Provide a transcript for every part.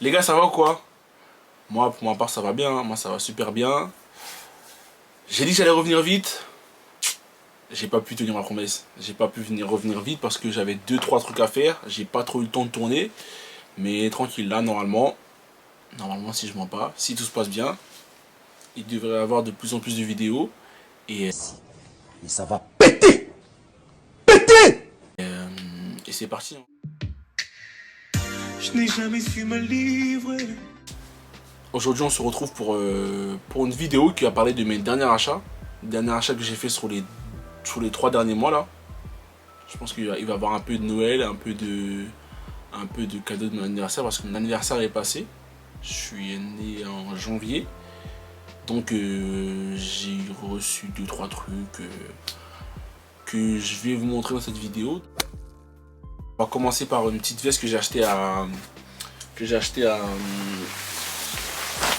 Les gars, ça va ou quoi? Moi, pour ma part, ça va bien. Moi, ça va super bien. J'ai dit que j'allais revenir vite. J'ai pas pu tenir ma promesse. J'ai pas pu revenir vite parce que j'avais 2-3 trucs à faire. J'ai pas trop eu le temps de tourner. Mais tranquille, là, normalement, si je mens pas, si tout se passe bien, il devrait y avoir de plus en plus de vidéos. Et, Et ça va péter. Péter. et c'est parti. Je n'ai jamais su me livrer. Aujourd'hui, on se retrouve pour une vidéo qui va parler de mes derniers achats. Derniers achats que j'ai fait sur les 3 derniers mois là. Je pense qu'il va y avoir un peu de Noël, un peu de cadeaux de mon anniversaire parce que mon anniversaire est passé. Je suis né en janvier. Donc j'ai reçu 2-3 trucs que je vais vous montrer dans cette vidéo. On va commencer par une petite veste que j'ai acheté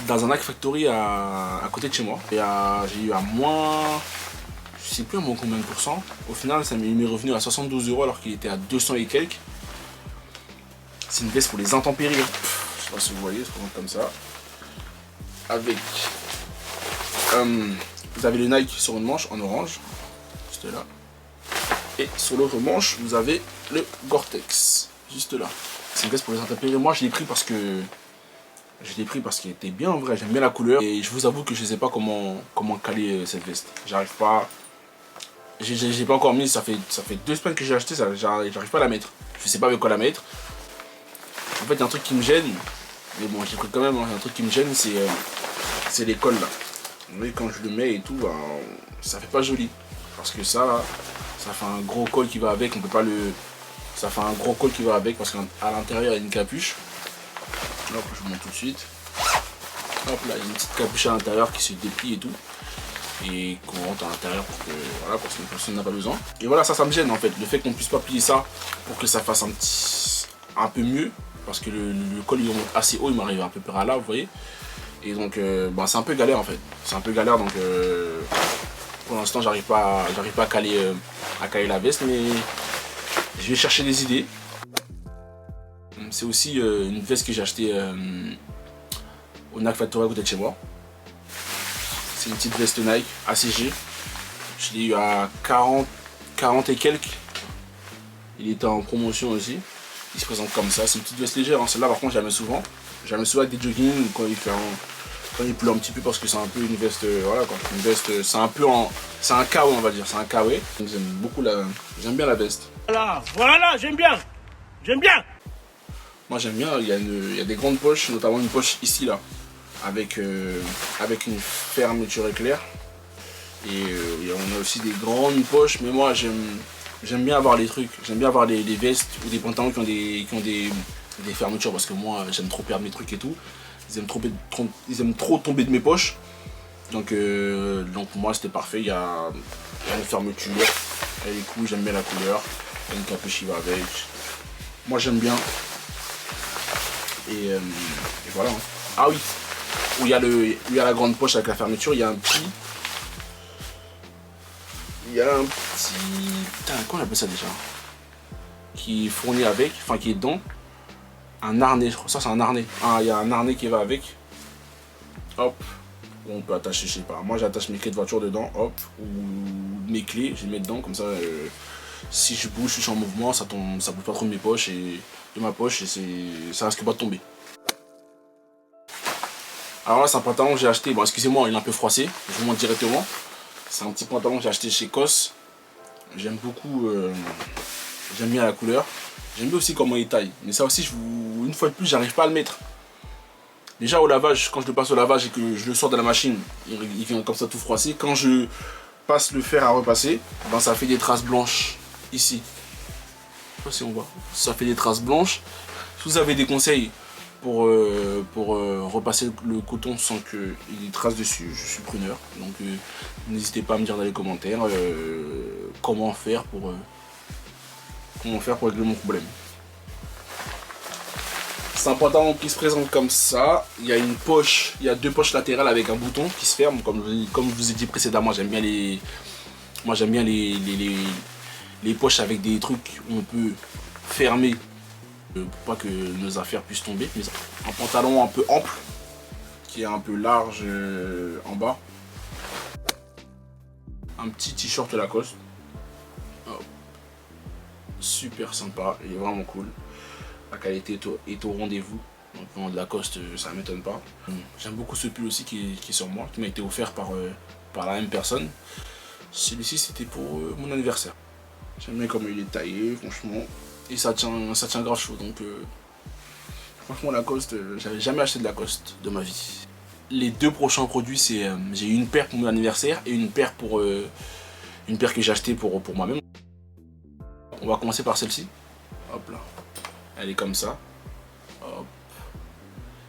dans un Hack Factory à côté de chez moi. Et j'ai eu à moins, je sais plus à moins combien de pourcents. Au final, ça m'est revenu à 72 € alors qu'il était à 200 et quelques. C'est une veste pour les intempéries. Je sais pas si vous voyez, ça présente comme ça. Avec, vous avez le Nike sur une manche en orange, juste là. Et sur l'autre manche, vous avez le Gore-Tex, juste là. C'est une veste pour les intempéries. Moi, je l'ai pris parce qu'il était bien en vrai, j'aime bien la couleur. Et je vous avoue que je ne sais pas comment caler cette veste. J'arrive pas. J'ai pas encore mis, ça fait 2 semaines que j'ai acheté, j'arrive pas à la mettre. Je sais pas avec quoi la mettre. En fait, il y a un truc qui me gêne. Mais bon, j'ai pris quand même, hein, un truc qui me gêne, c'est les cols là. Vous voyez, quand je le mets et tout, ben, ça fait pas joli. Parce que ça là, ça fait un gros col qui va avec, on peut pas le. Ça fait un gros col qui va avec parce qu'à l'intérieur il y a une capuche. Hop, je vous montre tout de suite. Hop là, il y a une petite capuche à l'intérieur qui se déplie et tout. Et qu'on rentre à l'intérieur pour que voilà, parce que personne n'a pas besoin. Et voilà, ça me gêne en fait. Le fait qu'on puisse pas plier ça pour que ça fasse un peu mieux. Parce que le col il monte assez haut, il m'arrive un peu par là, vous voyez. Et donc bah, c'est un peu galère en fait. C'est un peu galère donc pour l'instant j'arrive pas à caler la veste, mais je vais chercher des idées. C'est aussi une veste que j'ai achetée au Hack Factory à côté de chez moi. C'est une petite veste Nike ACG. Je l'ai eu à 40 et quelques. Il était en promotion aussi. Il se présente comme ça. C'est une petite veste légère. Hein. Celle-là par contre je la mets souvent. Je la mets souvent avec des jogging quand il pleut un petit peu parce que c'est un peu une veste. Voilà quoi. Une veste. C'est un peu c'est un KO on va dire. C'est un KO. J'aime bien la veste. Voilà, j'aime bien. J'aime bien. Moi j'aime bien, il y a des grandes poches, notamment une poche ici là, avec une fermeture éclair. Et on a aussi des grandes poches, mais moi j'aime bien avoir les trucs, j'aime bien avoir des vestes ou des pantalons qui ont des fermetures parce que moi j'aime trop perdre mes trucs et tout. Ils aiment trop tomber de mes poches. Donc pour moi c'était parfait, il y a une fermeture, elle est cool, j'aime bien la couleur, il y a une capuche qui va avec. Moi j'aime bien. Et voilà. Hein. Ah oui, où il y a la grande poche avec la fermeture, il y a un petit. Putain, comment on appelle ça déjà? Qui est fourni avec, enfin qui est dedans. Un harnais, je crois. Ça c'est un harnais. Ah, il y a un harnais qui va avec. Hop. Où on peut attacher, je sais pas. Moi j'attache mes clés de voiture dedans, hop. Ou mes clés, je les mets dedans, comme ça. Si je bouge, si je suis en mouvement, ça bouge pas trop de mes poches et de ma poche et ça risque pas de tomber. Alors là c'est un pantalon que j'ai acheté, bon excusez-moi il est un peu froissé, je vous montre directement. C'est un petit pantalon que j'ai acheté chez COS. J'aime beaucoup, j'aime bien la couleur. J'aime bien aussi comment il taille. Mais ça aussi une fois de plus j'arrive pas à le mettre. Déjà au lavage, quand je le passe au lavage et que je le sors de la machine, il vient comme ça tout froissé. Quand je passe le fer à repasser, ben ça fait des traces blanches ici. Je sais pas si on voit. Ça fait des traces blanches. Si vous avez des conseils pour repasser le coton sans qu'il y ait des traces dessus, je suis preneur. Donc n'hésitez pas à me dire dans les commentaires comment faire pour régler mon problème. C'est un pantalon qui se présente comme ça. Il y a une poche, il y a 2 poches latérales avec un bouton qui se ferme. Comme je vous ai dit précédemment, j'aime bien les poches avec des trucs où on peut fermer Pour pas que nos affaires puissent tomber. Un pantalon un peu ample, qui est un peu large en bas. Un petit t-shirt Lacoste. Oh. Super sympa, il est vraiment cool. La qualité est au rendez-vous. Donc vraiment de Lacoste, ça m'étonne pas. J'aime beaucoup ce pull aussi qui est sur moi, qui m'a été offert par la même personne. Celui-ci c'était pour mon anniversaire. J'aime bien comment il est taillé, franchement. Et ça tient grave chaud. Donc franchement Lacoste, j'avais jamais acheté de Lacoste de ma vie. Les deux prochains produits, c'est j'ai une paire pour mon anniversaire et une paire que j'ai achetée pour moi-même. On va commencer par celle-ci. Hop là. Elle est comme ça. Hop.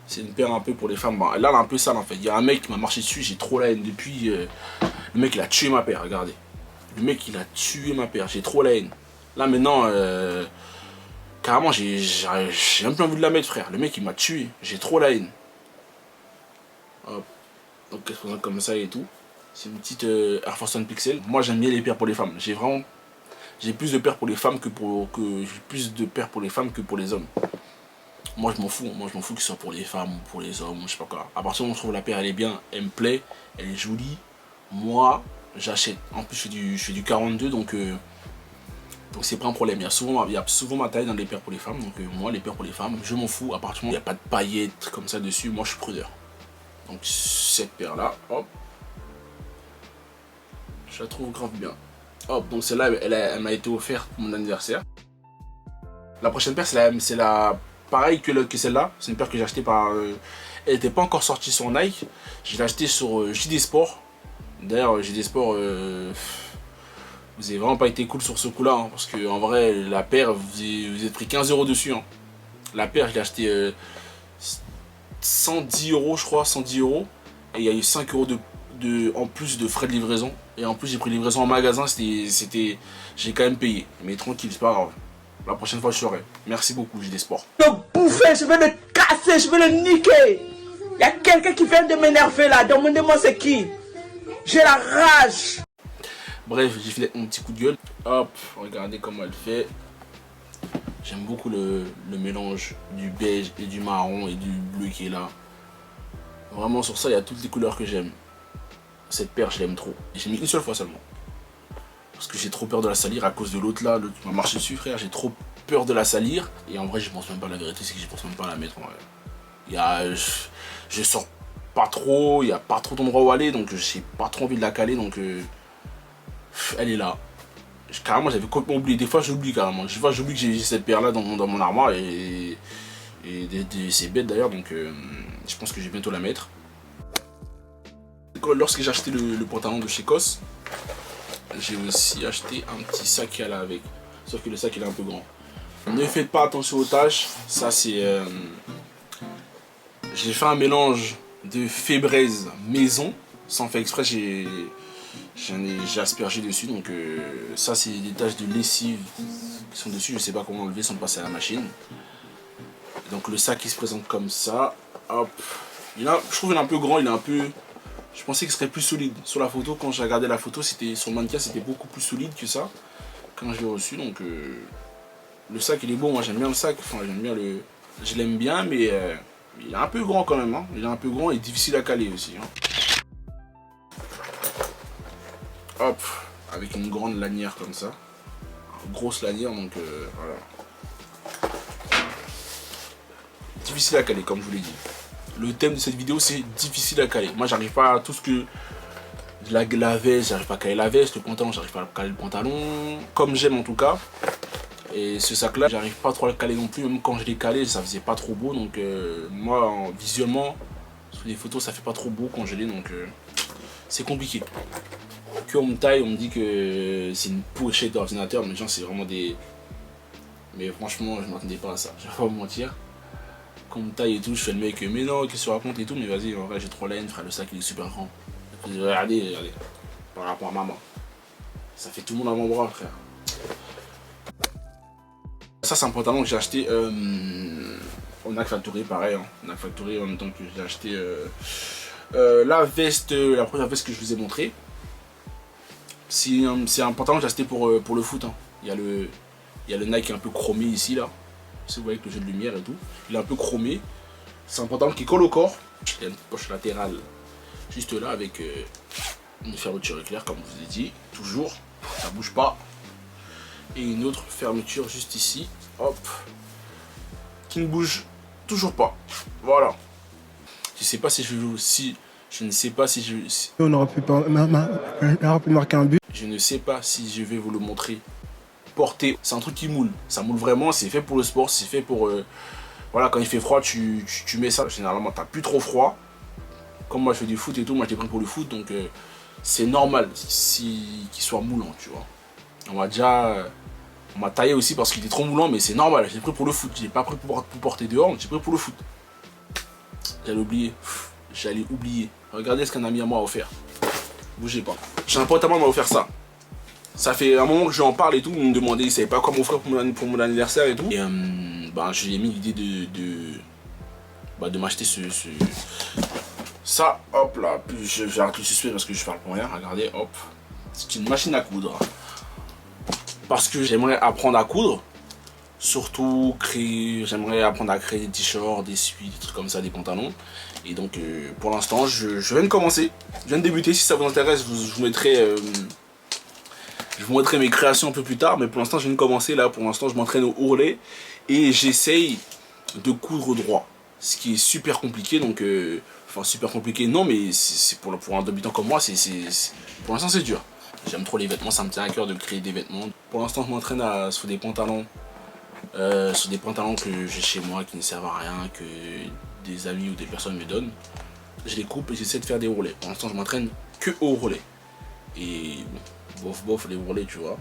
C'est une paire un peu pour les femmes. Bon, là, elle est un peu sale en fait. Il y a un mec qui m'a marché dessus, j'ai trop la haine depuis. Le mec il a tué ma paire, regardez. Le mec il a tué ma paire, j'ai trop la haine. Là maintenant, carrément j'ai même plus envie de la mettre frère. Le mec il m'a tué, j'ai trop la haine. Hop. Donc qu'est-ce qu'on a comme ça et tout. C'est une petite Air Force One Pixel. Moi j'aime bien les paires pour les femmes. J'ai plus de paires pour les femmes que pour les hommes. Moi je m'en fous que ce soit pour les femmes ou pour les hommes, je sais pas quoi. À partir du moment où je trouve la paire elle est bien, elle me plaît, elle est jolie, moi j'achète. En plus je fais du 42 donc c'est pas un problème. Il y a souvent ma taille dans les paires pour les femmes, donc moi les paires pour les femmes, je m'en fous. À partir du moment où il n'y a pas de paillettes comme ça dessus, moi je suis prudeur. Donc cette paire là, hop, je la trouve grave bien. Hop, donc celle-là elle m'a été offerte pour mon anniversaire. La prochaine paire c'est la pareil que celle-là, c'est une paire que j'ai achetée par... elle n'était pas encore sortie sur Nike, je l'ai achetée sur JD Sport. D'ailleurs JD Sport, vous avez vraiment pas été cool sur ce coup-là, hein, parce que en vrai la paire, vous avez pris 15 € dessus. Hein. La paire je l'ai achetée 110 € je crois, 110 €. Et il y a eu 5 € en plus de frais de livraison. Et en plus j'ai pris livraison en magasin, j'ai quand même payé. Mais tranquille, c'est pas grave. La prochaine fois je saurai. Merci beaucoup JD Sport. Le bouffer, je vais le casser, je vais le niquer. Il y a quelqu'un qui vient de m'énerver là, demandez-moi c'est qui. J'ai la rage. Bref, j'ai fait mon petit coup de gueule. Hop, regardez comment elle fait. J'aime beaucoup le mélange du beige et du marron et du bleu qui est là. Vraiment sur ça, il y a toutes les couleurs que j'aime. Cette paire, je l'aime trop. J'ai mis une seule fois seulement. Parce que j'ai trop peur de la salir à cause de l'autre là. L'autre qui m'a marché dessus, frère. J'ai trop peur de la salir. Et en vrai, je pense même pas, la vérité, c'est que je pense même pas à la mettre. Je sors pas trop. Il n'y a pas trop d'endroits où aller. Donc, j'ai pas trop envie de la caler. Donc, elle est là. Carrément, j'avais complètement oublié. Des fois, j'oublie carrément. Des fois, j'oublie que j'ai cette paire là dans mon armoire. Et c'est bête d'ailleurs. Donc, je pense que je vais bientôt la mettre. Lorsque j'ai acheté le pantalon de chez COS, j'ai aussi acheté un petit sac qui allait avec. Sauf que le sac il est un peu grand. Ne faites pas attention aux taches. Ça c'est... j'ai fait un mélange de Febreze maison. Sans faire exprès, j'ai aspergé dessus. Donc ça c'est des taches de lessive qui sont dessus. Je sais pas comment enlever sans passer à la machine. Donc le sac il se présente comme ça. Hop. Je trouve qu'il est un peu grand, il est un peu... Je pensais qu'il serait plus solide. Sur la photo, quand j'ai regardé la photo, sur le mannequin, c'était beaucoup plus solide que ça. Quand je l'ai reçu, donc le sac il est beau, moi j'aime bien le sac. Enfin, je l'aime bien, mais il est un peu grand quand même. Hein. Il est un peu grand et difficile à caler aussi. Hein. Hop, avec une grande lanière comme ça. Une grosse lanière, donc voilà. Difficile à caler, comme je vous l'ai dit. Le thème de cette vidéo c'est difficile à caler. Moi j'arrive pas à tout ce que la veste, j'arrive pas à caler la veste, le pantalon, j'arrive pas à caler le pantalon comme j'aime en tout cas. Et ce sac là, j'arrive pas trop à le caler non plus, même quand je l'ai calé, ça faisait pas trop beau. Donc moi visuellement, sur les photos ça fait pas trop beau quand je l'ai, donc c'est compliqué. Quand on me taille, on me dit que c'est une pochette d'ordinateur, mais genre c'est vraiment des... Mais franchement je m'attendais pas à ça, je vais pas vous mentir. Quand on me taille et tout, je fais le mec, mais non, qu'est-ce que tu racontes et tout, mais vas-y, en vrai, j'ai trop la haine, frère, le sac il est super grand. Regardez, par rapport à maman. Ça fait tout mon avant-bras, frère. Ça, c'est un pantalon que j'ai acheté au Nac Factory, pareil, hein. Nac Factory en même temps que j'ai acheté la veste, la première veste que je vous ai montrée. C'est un pantalon que j'ai acheté pour le foot, hein. Il y a le Nike un peu chromé ici, là. Si vous voyez avec le jeu de lumière et tout. Il est un peu chromé. C'est un pantalon qui colle au corps. Il y a une poche latérale juste là avec une fermeture éclair comme je vous ai dit. Toujours, ça bouge pas. Et une autre fermeture juste ici. Hop. Qui ne bouge toujours pas. Voilà. Je sais pas si je je ne sais pas si je... On aurait pu marquer un but. Je ne sais pas si je vais vous le montrer. Porter, c'est un truc qui moule. Ça moule vraiment, c'est fait pour le sport, c'est fait pour... voilà, quand il fait froid, tu mets ça. Généralement, t'as plus trop froid. Comme moi, je fais du foot et tout, moi, je l'ai pris pour le foot. Donc, c'est normal qu'il soit moulant, tu vois. On m'a taillé aussi parce qu'il est trop moulant, mais c'est normal. Je l'ai pris pour le foot. Je l'ai pas pris pour porter dehors, mais j'ai pris pour le foot. J'allais oublier. Regardez ce qu'un ami à moi a offert. Bougez pas. J'ai un pote à moi qui m'a offert ça. Ça fait un moment que j'en parle et tout. Il me demandait, il savait pas quoi m'offrir pour mon anniversaire et tout. Et je lui ai mis l'idée de m'acheter ça. Hop là. J'arrête le suspect parce que je parle pour rien. Regardez, hop. C'est une machine à coudre. Parce que j'aimerais apprendre à coudre. Surtout j'aimerais apprendre à créer des t-shirts, des suites, des trucs comme ça, des pantalons. Et donc pour l'instant je viens de commencer, je viens de débuter. Si ça vous intéresse, je vous mettrai mes créations un peu plus tard. Mais pour l'instant je viens de commencer là, pour l'instant je m'entraîne au ourlet. Et j'essaye de coudre droit. Ce qui est super compliqué, donc enfin super compliqué non, mais c'est pour un débutant comme moi, pour l'instant c'est dur. J'aime trop les vêtements, ça me tient à cœur de créer des vêtements. Pour l'instant je m'entraîne sur des pantalons. Sur des pantalons que j'ai chez moi qui ne servent à rien, que des amis ou des personnes me donnent. Je les coupe et j'essaie de faire des ourlets. Pour l'instant je m'entraîne que au ourlet. Et bon, bof les ourlets, tu vois.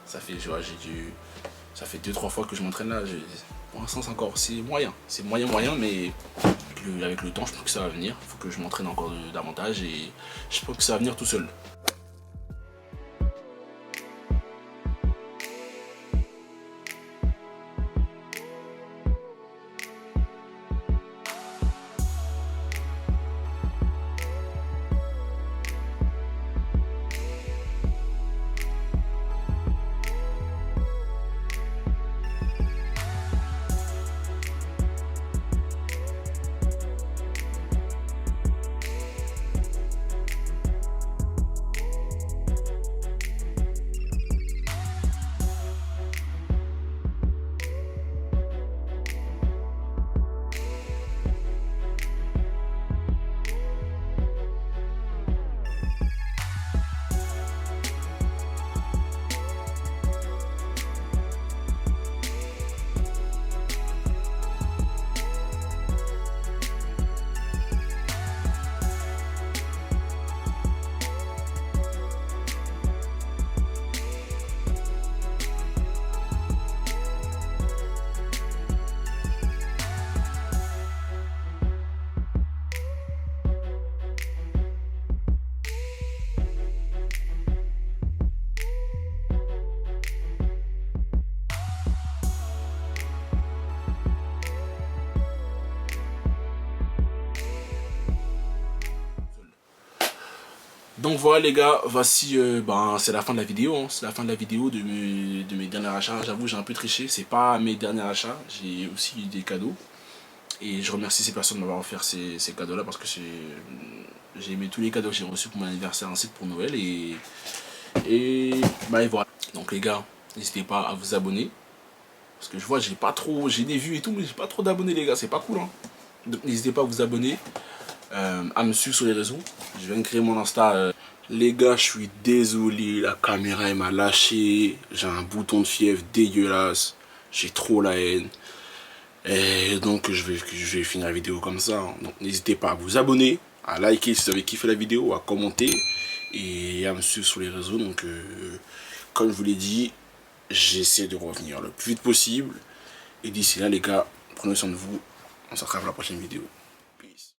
Ça fait 2-3 fois que je m'entraîne là. Pour l'instant c'est moyen, mais avec le temps je pense que ça va venir. Il faut que je m'entraîne encore davantage et je pense que ça va venir tout seul. Donc voilà les gars, voici, c'est la fin de la vidéo, hein. C'est la fin de la vidéo de mes derniers achats. J'avoue j'ai un peu triché, c'est pas mes derniers achats, j'ai aussi eu des cadeaux. Et je remercie ces personnes de m'avoir offert ces cadeaux là parce que j'ai aimé tous les cadeaux que j'ai reçus pour mon anniversaire ainsi que pour Noël. Et voilà. Donc les gars, n'hésitez pas à vous abonner. Parce que je vois j'ai des vues et tout, mais j'ai pas trop d'abonnés les gars, c'est pas cool hein. Donc n'hésitez pas à vous abonner. À me suivre sur les réseaux. Je viens de créer mon Insta. Les gars, je suis désolé, la caméra elle m'a lâché. J'ai un bouton de fièvre dégueulasse. J'ai trop la haine. Et donc je vais finir la vidéo comme ça. Donc n'hésitez pas à vous abonner, à liker si vous avez kiffé la vidéo, à commenter et à me suivre sur les réseaux. Donc comme je vous l'ai dit, j'essaie de revenir le plus vite possible. Et d'ici là les gars, prenez soin de vous. On se retrouve pour la prochaine vidéo.